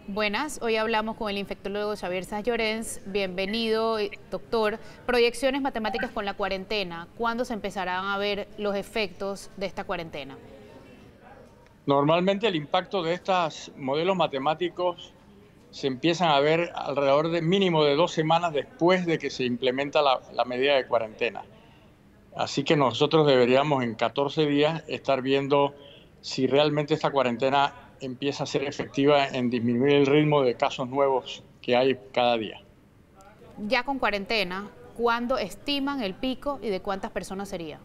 Buenas, hoy hablamos con el infectólogo Xavier Sáenz Llorens. Bienvenido, doctor. Proyecciones matemáticas con la cuarentena. ¿Cuándo se empezarán a ver los efectos de esta cuarentena? Normalmente el impacto de estos modelos matemáticos se empiezan a ver alrededor de mínimo de 2 semanas después de que se implementa la medida de cuarentena. Así que nosotros deberíamos en 14 días estar viendo si realmente esta cuarentena empieza a ser efectiva en disminuir el ritmo de casos nuevos que hay cada día. Ya con cuarentena, ¿cuándo estiman el pico y de cuántas personas sería?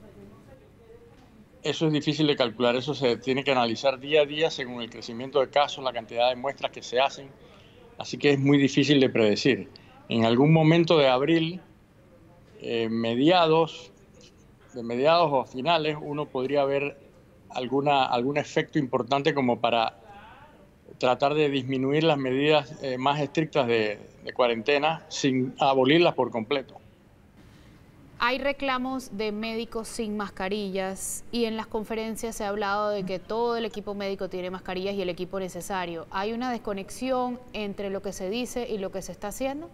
Eso es difícil de calcular, eso se tiene que analizar día a día según el crecimiento de casos, la cantidad de muestras que se hacen, así que es muy difícil de predecir. En algún momento de abril, eh, mediados, de mediados o finales, uno podría ver algún efecto importante como para tratar de disminuir las medidas más estrictas de cuarentena sin abolirlas por completo. Hay reclamos de médicos sin mascarillas y en las conferencias se ha hablado de que todo el equipo médico tiene mascarillas y el equipo necesario. ¿Hay una desconexión entre lo que se dice y lo que se está haciendo?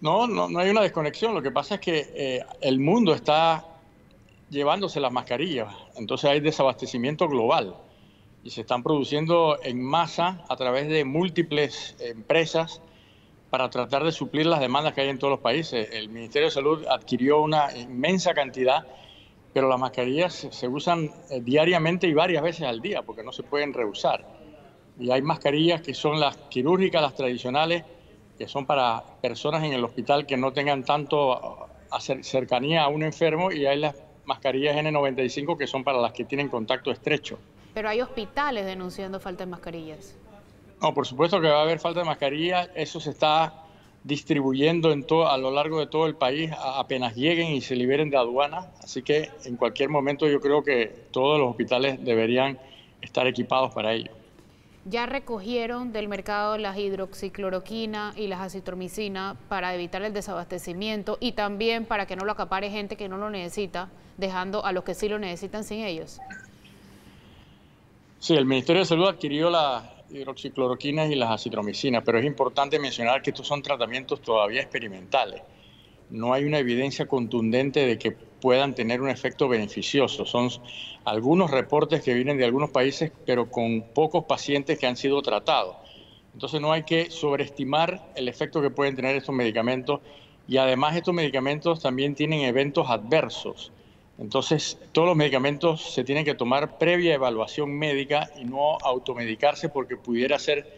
No hay una desconexión. Lo que pasa es que el mundo está llevándose las mascarillas, entonces hay desabastecimiento global y se están produciendo en masa a través de múltiples empresas para tratar de suplir las demandas que hay en todos los países. El Ministerio de Salud adquirió una inmensa cantidad, pero las mascarillas se usan diariamente y varias veces al día porque no se pueden reusar. Y hay mascarillas que son las quirúrgicas, las tradicionales, que son para personas en el hospital que no tengan tanto cercanía a un enfermo, y hay las mascarillas N95 que son para las que tienen contacto estrecho. Pero hay hospitales denunciando falta de mascarillas. No, por supuesto que va a haber falta de mascarillas, eso se está distribuyendo a lo largo de todo el país apenas lleguen y se liberen de aduana, así que en cualquier momento yo creo que todos los hospitales deberían estar equipados para ello. Ya recogieron del mercado las hidroxicloroquina y las acitromicina para evitar el desabastecimiento y también para que no lo acapare gente que no lo necesita, dejando a los que sí lo necesitan sin ellos. Sí, el Ministerio de Salud adquirió las hidroxicloroquinas y las acitromicinas, pero es importante mencionar que estos son tratamientos todavía experimentales. No hay una evidencia contundente de que puedan tener un efecto beneficioso. Son algunos reportes que vienen de algunos países, pero con pocos pacientes que han sido tratados. Entonces no hay que sobreestimar el efecto que pueden tener estos medicamentos, y además estos medicamentos también tienen eventos adversos. Entonces todos los medicamentos se tienen que tomar previa evaluación médica y no automedicarse, porque pudiera ser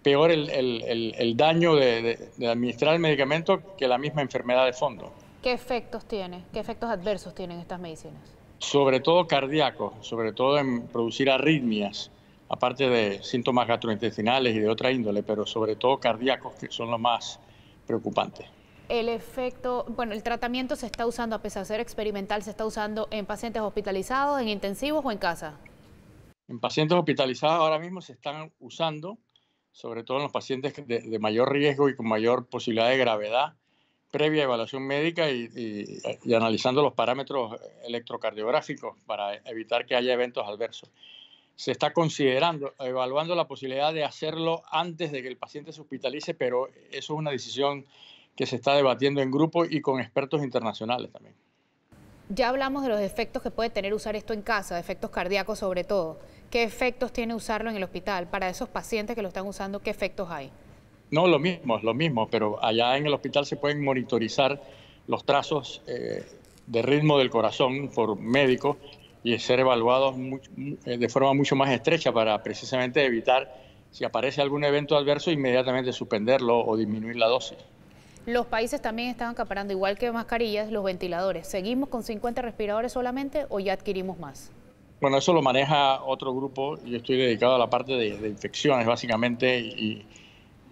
peor el daño de administrar el medicamento que la misma enfermedad de fondo. ¿Qué efectos tiene? ¿Qué efectos adversos tienen estas medicinas? Sobre todo cardíacos, sobre todo en producir arritmias, aparte de síntomas gastrointestinales y de otra índole, pero sobre todo cardíacos, que son los más preocupantes. El efecto, bueno, el tratamiento se está usando, a pesar de ser experimental, se está usando en pacientes hospitalizados, en intensivos o en casa. En pacientes hospitalizados ahora mismo se están usando, sobre todo en los pacientes de mayor riesgo y con mayor posibilidad de gravedad, previa evaluación médica y analizando los parámetros electrocardiográficos para evitar que haya eventos adversos. Se está considerando, evaluando la posibilidad de hacerlo antes de que el paciente se hospitalice, pero eso es una decisión que se está debatiendo en grupo y con expertos internacionales también. Ya hablamos de los efectos que puede tener usar esto en casa, efectos cardíacos sobre todo. ¿Qué efectos tiene usarlo en el hospital? Para esos pacientes que lo están usando, ¿qué efectos hay? No, es lo mismo, pero allá en el hospital se pueden monitorizar los trazos de ritmo del corazón por médicos y ser evaluados de forma mucho más estrecha para precisamente evitar, si aparece algún evento adverso, inmediatamente suspenderlo o disminuir la dosis. Los países también están acaparando, igual que mascarillas, los ventiladores. ¿Seguimos con 50 respiradores solamente o ya adquirimos más? Bueno, eso lo maneja otro grupo. Yo estoy dedicado a la parte de infecciones, básicamente,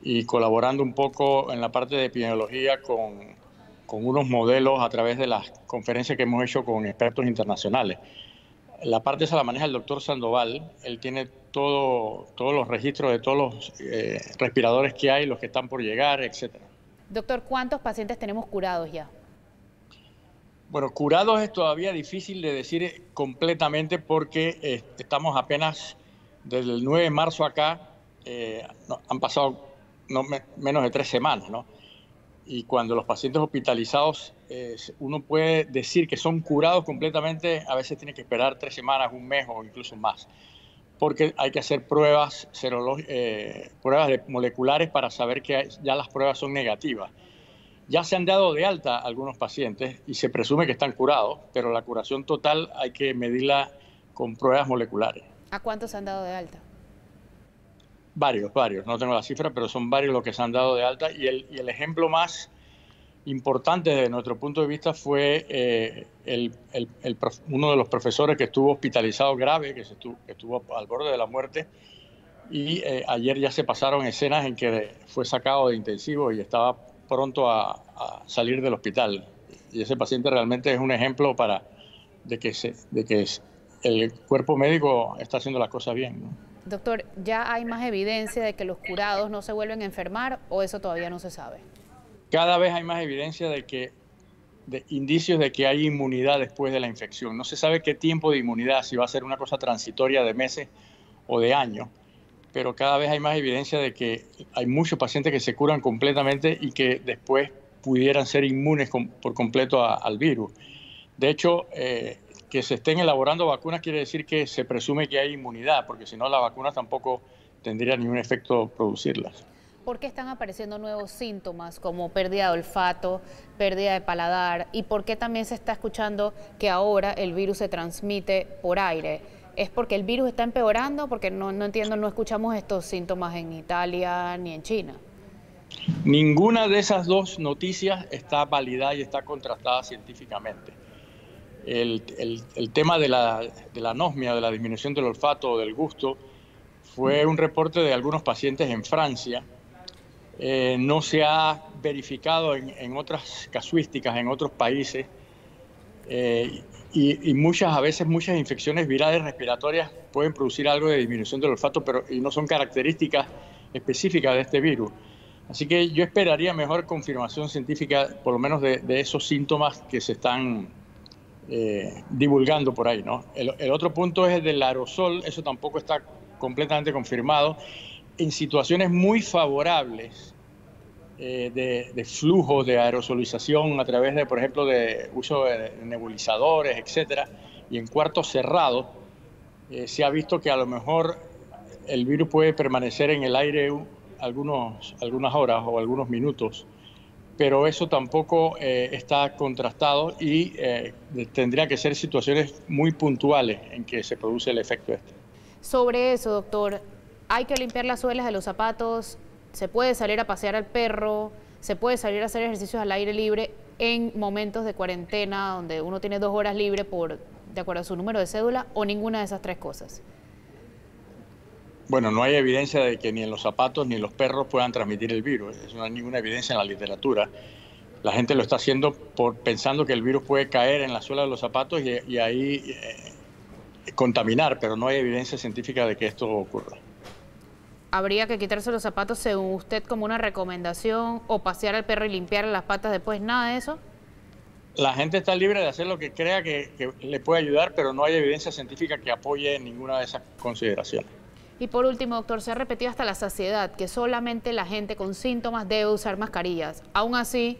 y colaborando un poco en la parte de epidemiología con unos modelos a través de las conferencias que hemos hecho con expertos internacionales. La parte esa la maneja el doctor Sandoval. Él tiene todos los registros de todos los respiradores que hay, los que están por llegar, etcétera. Doctor, ¿cuántos pacientes tenemos curados ya? Bueno, curados es todavía difícil de decir completamente porque estamos apenas desde el 9 de marzo acá han pasado menos de 3 semanas, ¿no? Y cuando los pacientes hospitalizados, uno puede decir que son curados completamente, a veces tiene que esperar 3 semanas, un mes o incluso más, porque hay que hacer pruebas moleculares para saber que ya las pruebas son negativas. Ya se han dado de alta algunos pacientes y se presume que están curados, pero la curación total hay que medirla con pruebas moleculares. ¿A cuántos se han dado de alta? Varios, no tengo la cifra, pero son varios los que se han dado de alta. Y el ejemplo más importante desde nuestro punto de vista fue uno de los profesores que estuvo hospitalizado grave, que estuvo al borde de la muerte. Y ayer ya se pasaron escenas en que fue sacado de intensivo y estaba pronto a salir del hospital. Y ese paciente realmente es un ejemplo de que el cuerpo médico está haciendo las cosas bien, ¿no? Doctor, ¿ya hay más evidencia de que los curados no se vuelven a enfermar o eso todavía no se sabe? Cada vez hay más evidencia de indicios de que hay inmunidad después de la infección. No se sabe qué tiempo de inmunidad, si va a ser una cosa transitoria de meses o de años, pero cada vez hay más evidencia de que hay muchos pacientes que se curan completamente y que después pudieran ser inmunes por completo al virus. De hecho, que se estén elaborando vacunas quiere decir que se presume que hay inmunidad, porque si no, las vacunas tampoco tendrían ningún efecto producirlas. ¿Por qué están apareciendo nuevos síntomas como pérdida de olfato, pérdida de paladar? ¿Y por qué también se está escuchando que ahora el virus se transmite por aire? ¿Es porque el virus está empeorando? Porque no entiendo, no escuchamos estos síntomas en Italia ni en China. Ninguna de esas dos noticias está validada y está contrastada científicamente. El tema de la anosmia, de la disminución del olfato o del gusto, fue un reporte de algunos pacientes en Francia. No se ha verificado en otras casuísticas, en otros países. Y a veces muchas infecciones virales respiratorias pueden producir algo de disminución del olfato, y no son características específicas de este virus. Así que yo esperaría mejor confirmación científica, por lo menos de esos síntomas que se están divulgando por ahí, ¿no? El otro punto es el del aerosol. Eso tampoco está completamente confirmado. En situaciones muy favorables de flujo de aerosolización a través de, por ejemplo, de uso de nebulizadores, etcétera, y en cuartos cerrados, se ha visto que a lo mejor el virus puede permanecer en el aire algunas horas o algunos minutos, pero eso tampoco está contrastado y tendría que ser situaciones muy puntuales en que se produce el efecto este. Sobre eso, doctor, ¿hay que limpiar las suelas de los zapatos? ¿Se puede salir a pasear al perro? ¿Se puede salir a hacer ejercicios al aire libre en momentos de cuarentena donde uno tiene 2 horas libre de acuerdo a su número de cédula, o ninguna de esas 3 cosas? Bueno, no hay evidencia de que ni en los zapatos ni en los perros puedan transmitir el virus. Eso no hay ninguna evidencia en la literatura. La gente lo está haciendo pensando que el virus puede caer en la suela de los zapatos y ahí contaminar, pero no hay evidencia científica de que esto ocurra. ¿Habría que quitarse los zapatos según usted como una recomendación, o pasear al perro y limpiarle las patas después? ¿Nada de eso? La gente está libre de hacer lo que crea que le puede ayudar, pero no hay evidencia científica que apoye ninguna de esas consideraciones. Y por último, doctor, se ha repetido hasta la saciedad que solamente la gente con síntomas debe usar mascarillas. Aún así,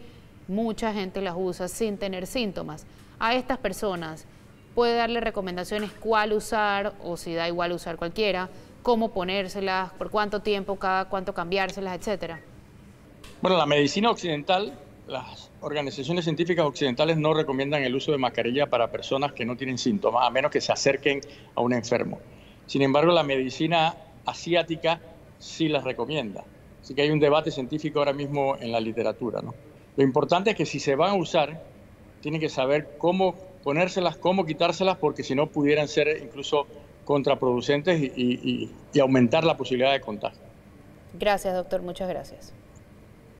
mucha gente las usa sin tener síntomas. A estas personas, ¿puede darle recomendaciones cuál usar, o si da igual usar cualquiera, cómo ponérselas, por cuánto tiempo, cada cuánto cambiárselas, etcétera? Bueno, la medicina occidental, las organizaciones científicas occidentales no recomiendan el uso de mascarilla para personas que no tienen síntomas, a menos que se acerquen a un enfermo. Sin embargo, la medicina asiática sí las recomienda. Así que hay un debate científico ahora mismo en la literatura, ¿no? Lo importante es que si se van a usar, tienen que saber cómo ponérselas, cómo quitárselas, porque si no pudieran ser incluso contraproducentes y aumentar la posibilidad de contagio. Gracias, doctor. Muchas gracias.